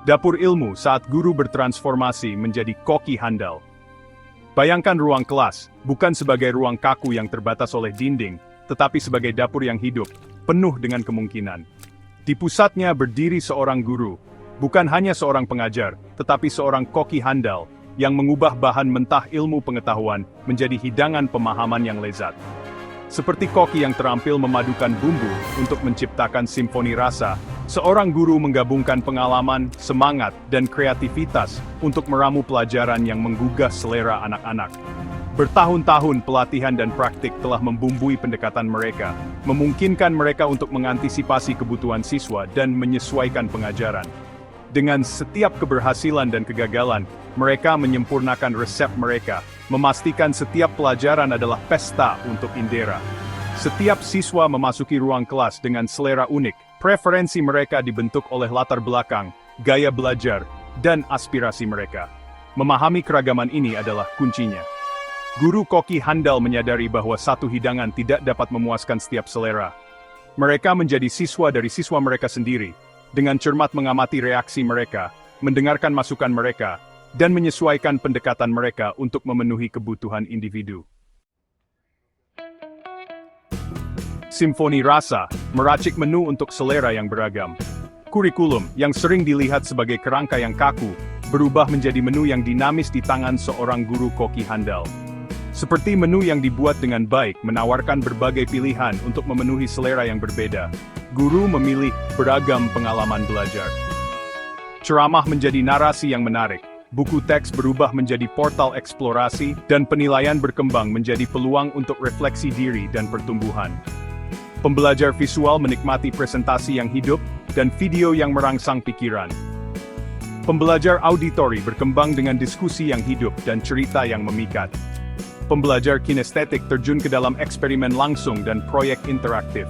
Dapur ilmu saat guru bertransformasi menjadi koki handal. Bayangkan ruang kelas, bukan sebagai ruang kaku yang terbatas oleh dinding, tetapi sebagai dapur yang hidup, penuh dengan kemungkinan. Di pusatnya berdiri seorang guru, bukan hanya seorang pengajar, tetapi seorang koki handal, yang mengubah bahan mentah ilmu pengetahuan menjadi hidangan pemahaman yang lezat. Seperti koki yang terampil memadukan bumbu untuk menciptakan simfoni rasa, seorang guru menggabungkan pengalaman, semangat, dan kreativitas untuk meramu pelajaran yang menggugah selera anak-anak. Bertahun-tahun pelatihan dan praktik telah membumbui pendekatan mereka, memungkinkan mereka untuk mengantisipasi kebutuhan siswa dan menyesuaikan pengajaran. Dengan setiap keberhasilan dan kegagalan, mereka menyempurnakan resep mereka, memastikan setiap pelajaran adalah pesta untuk indera. Setiap siswa memasuki ruang kelas dengan selera unik, preferensi mereka dibentuk oleh latar belakang, gaya belajar, dan aspirasi mereka. Memahami keragaman ini adalah kuncinya. Guru koki handal menyadari bahwa satu hidangan tidak dapat memuaskan setiap selera. Mereka menjadi siswa dari siswa mereka sendiri, dengan cermat mengamati reaksi mereka, mendengarkan masukan mereka, dan menyesuaikan pendekatan mereka untuk memenuhi kebutuhan individu. Simfoni rasa, meracik menu untuk selera yang beragam. Kurikulum, yang sering dilihat sebagai kerangka yang kaku, berubah menjadi menu yang dinamis di tangan seorang guru koki handal. Seperti menu yang dibuat dengan baik menawarkan berbagai pilihan untuk memenuhi selera yang berbeda, guru memilih beragam pengalaman belajar. Ceramah menjadi narasi yang menarik, buku teks berubah menjadi portal eksplorasi, dan penilaian berkembang menjadi peluang untuk refleksi diri dan pertumbuhan. Pembelajar visual menikmati presentasi yang hidup, dan video yang merangsang pikiran. Pembelajar auditori berkembang dengan diskusi yang hidup dan cerita yang memikat. Pembelajar kinestetik terjun ke dalam eksperimen langsung dan proyek interaktif.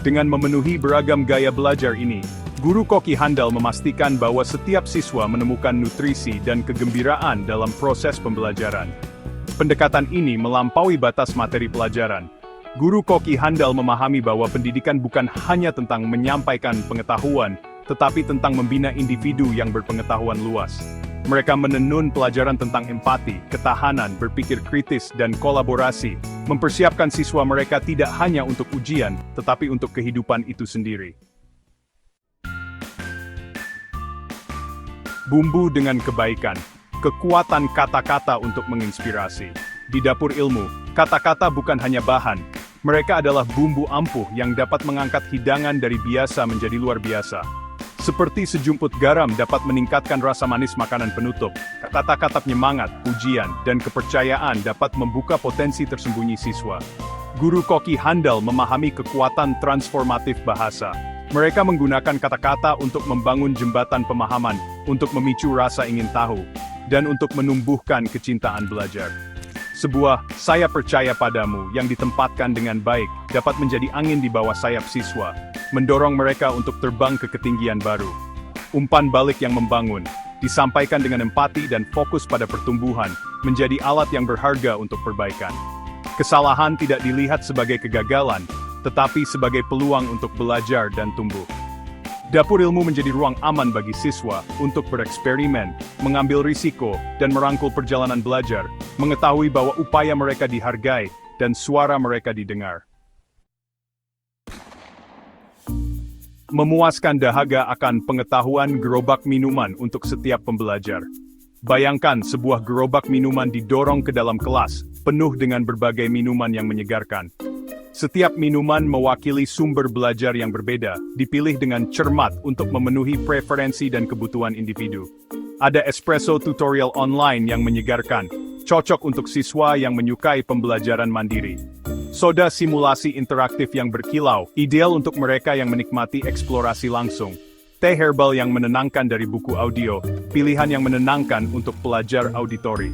Dengan memenuhi beragam gaya belajar ini, guru koki handal memastikan bahwa setiap siswa menemukan nutrisi dan kegembiraan dalam proses pembelajaran. Pendekatan ini melampaui batas materi pelajaran. Guru koki handal memahami bahwa pendidikan bukan hanya tentang menyampaikan pengetahuan, tetapi tentang membina individu yang berpengetahuan luas. Mereka menenun pelajaran tentang empati, ketahanan, berpikir kritis, dan kolaborasi, mempersiapkan siswa mereka tidak hanya untuk ujian, tetapi untuk kehidupan itu sendiri. Bumbu dengan kebaikan, kekuatan kata-kata untuk menginspirasi. Di dapur ilmu, kata-kata bukan hanya bahan, mereka adalah bumbu ampuh yang dapat mengangkat hidangan dari biasa menjadi luar biasa. Seperti sejumput garam dapat meningkatkan rasa manis makanan penutup, kata-kata penyemangat, pujian, dan kepercayaan dapat membuka potensi tersembunyi siswa. Guru koki handal memahami kekuatan transformatif bahasa. Mereka menggunakan kata-kata untuk membangun jembatan pemahaman, untuk memicu rasa ingin tahu, dan untuk menumbuhkan kecintaan belajar. Sebuah "saya percaya padamu" yang ditempatkan dengan baik dapat menjadi angin di bawah sayap siswa, mendorong mereka untuk terbang ke ketinggian baru. Umpan balik yang membangun, disampaikan dengan empati dan fokus pada pertumbuhan, menjadi alat yang berharga untuk perbaikan. Kesalahan tidak dilihat sebagai kegagalan, tetapi sebagai peluang untuk belajar dan tumbuh. Dapur ilmu menjadi ruang aman bagi siswa untuk bereksperimen, mengambil risiko, dan merangkul perjalanan belajar, mengetahui bahwa upaya mereka dihargai dan suara mereka didengar. Memuaskan dahaga akan pengetahuan gerobak minuman untuk setiap pembelajar. Bayangkan sebuah gerobak minuman didorong ke dalam kelas, penuh dengan berbagai minuman yang menyegarkan. Setiap minuman mewakili sumber belajar yang berbeda, dipilih dengan cermat untuk memenuhi preferensi dan kebutuhan individu. Ada espresso tutorial online yang menyegarkan, cocok untuk siswa yang menyukai pembelajaran mandiri. Soda simulasi interaktif yang berkilau, ideal untuk mereka yang menikmati eksplorasi langsung. Teh herbal yang menenangkan dari buku audio, pilihan yang menenangkan untuk pelajar auditori.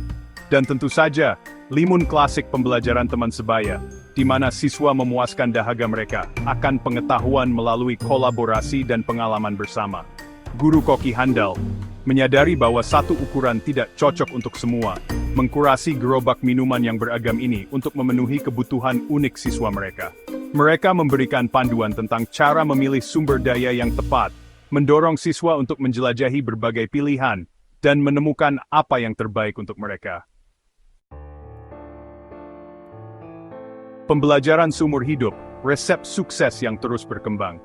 Dan tentu saja, limun klasik pembelajaran teman sebaya, di mana siswa memuaskan dahaga mereka akan pengetahuan melalui kolaborasi dan pengalaman bersama. Guru koki handal menyadari bahwa satu ukuran tidak cocok untuk semua, mengkurasi gerobak minuman yang beragam ini untuk memenuhi kebutuhan unik siswa mereka. Mereka memberikan panduan tentang cara memilih sumber daya yang tepat, mendorong siswa untuk menjelajahi berbagai pilihan, dan menemukan apa yang terbaik untuk mereka. Pembelajaran seumur hidup, resep sukses yang terus berkembang.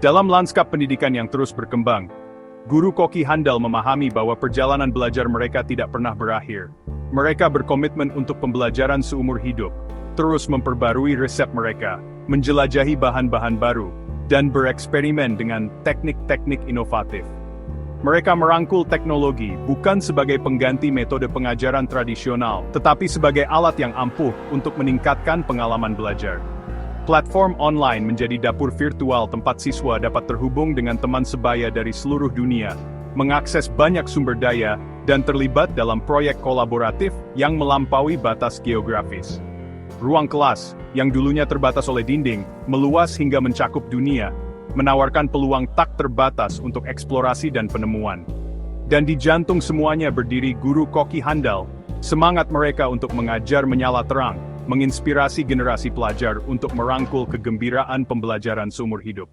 Dalam lanskap pendidikan yang terus berkembang, guru koki handal memahami bahwa perjalanan belajar mereka tidak pernah berakhir. Mereka berkomitmen untuk pembelajaran seumur hidup, terus memperbarui resep mereka, menjelajahi bahan-bahan baru, dan bereksperimen dengan teknik-teknik inovatif. Mereka merangkul teknologi bukan sebagai pengganti metode pengajaran tradisional, tetapi sebagai alat yang ampuh untuk meningkatkan pengalaman belajar. Platform online menjadi dapur virtual tempat siswa dapat terhubung dengan teman sebaya dari seluruh dunia, mengakses banyak sumber daya, dan terlibat dalam proyek kolaboratif yang melampaui batas geografis. Ruang kelas, yang dulunya terbatas oleh dinding, meluas hingga mencakup dunia, menawarkan peluang tak terbatas untuk eksplorasi dan penemuan. Dan di jantung semuanya berdiri guru koki handal, semangat mereka untuk mengajar menyala terang, menginspirasi generasi pelajar untuk merangkul kegembiraan pembelajaran seumur hidup.